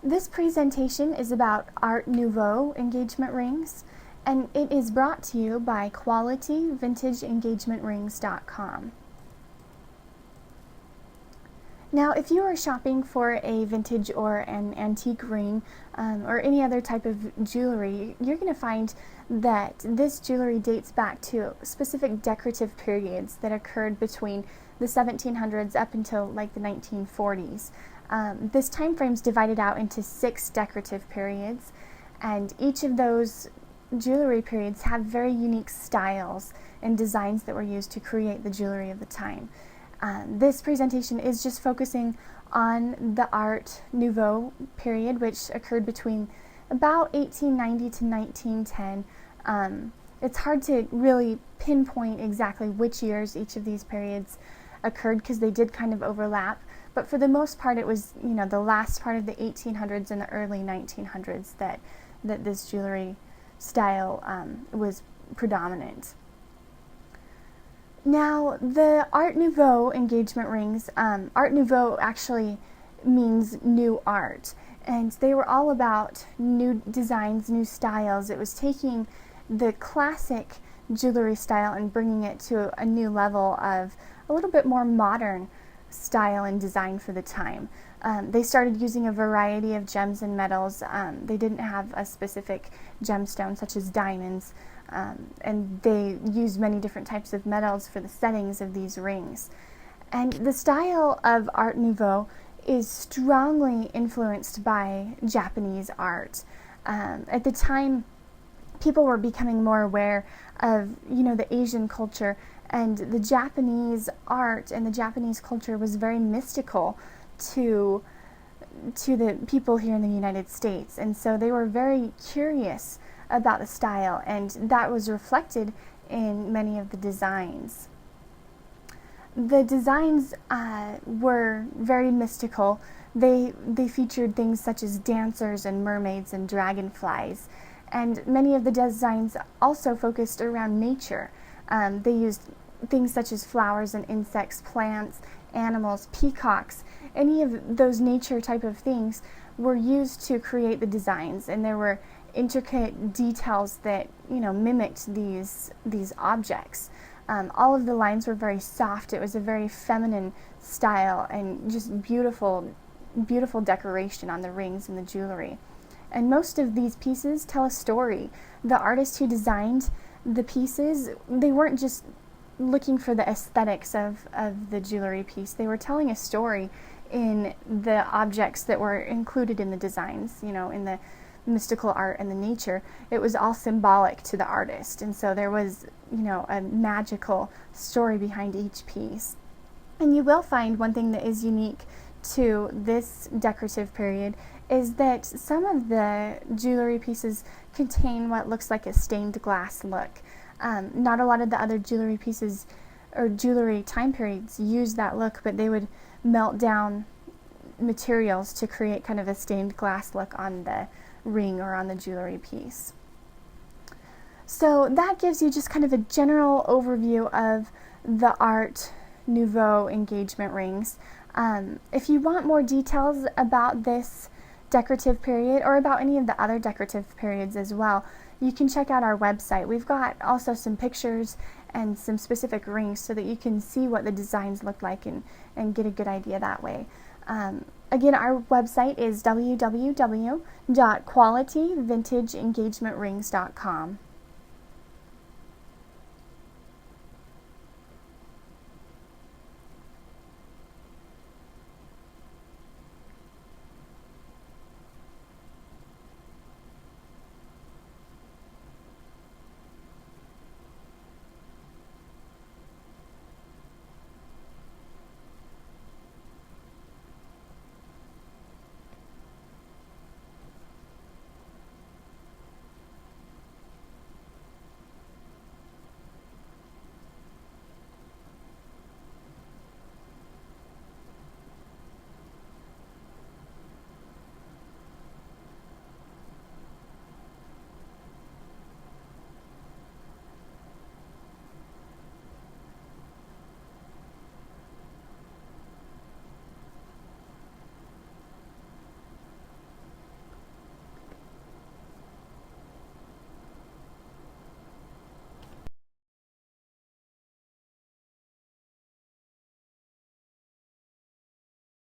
This presentation is about Art Nouveau engagement rings, and it is brought to you by QualityVintageEngagementRings.com. Now, if you are shopping for a vintage or an antique ring or any other type of jewelry, you're going to find that this jewelry dates back to specific decorative periods that occurred between the 1700s up until like the 1940s. This time frame is divided out into 6 decorative periods, and each of those jewelry periods have very unique styles and designs that were used to create the jewelry of the time. This presentation is just focusing on the Art Nouveau period, which occurred between about 1890 to 1910. It's hard to really pinpoint exactly which years each of these periods occurred because they did kind of overlap, but for the most part it was, the last part of the 1800s and the early 1900s that this jewelry style was predominant. Now, the Art Nouveau engagement rings, Art Nouveau actually means new art, and they were all about new designs, new styles. It was taking the classic jewelry style and bringing it to a new level of a little bit more modern style and design for the time. They started using a variety of gems and metals. They didn't have a specific gemstone such as diamonds, and they used many different types of metals for the settings of these rings. And the style of Art Nouveau is strongly influenced by Japanese art. At the time, people were becoming more aware of, the Asian culture, and the Japanese art and the Japanese culture was very mystical to the people here in the United States, and so they were very curious about the style, and that was reflected in many of the designs. The designs were very mystical. They featured things such as dancers and mermaids and dragonflies, and many of the designs also focused around nature. They used things such as flowers and insects, plants, animals, peacocks. Any of those nature type of things were used to create the designs, and there were intricate details that mimicked these objects. All of the lines were very soft. It was a very feminine style and just beautiful decoration on the rings and the jewelry. And most of these pieces tell a story. The artists who designed the pieces, they weren't just looking for the aesthetics of the jewelry piece. They were telling a story in the objects that were included in the designs, in the mystical art and the nature. It was all symbolic to the artist, and so there was, a magical story behind each piece. And you will find one thing that is unique to this decorative period is that some of the jewelry pieces contain what looks like a stained glass look. Not a lot of the other jewelry pieces or jewelry time periods use that look, but they would melt down materials to create kind of a stained glass look on the ring or on the jewelry piece. So that gives you just kind of a general overview of the Art Nouveau engagement rings. If you want more details about this decorative period or about any of the other decorative periods as well, you can check out our website. We've got also some pictures and some specific rings so that you can see what the designs look like and get a good idea that way. Again, our website is www.QualityVintageEngagementRings.com.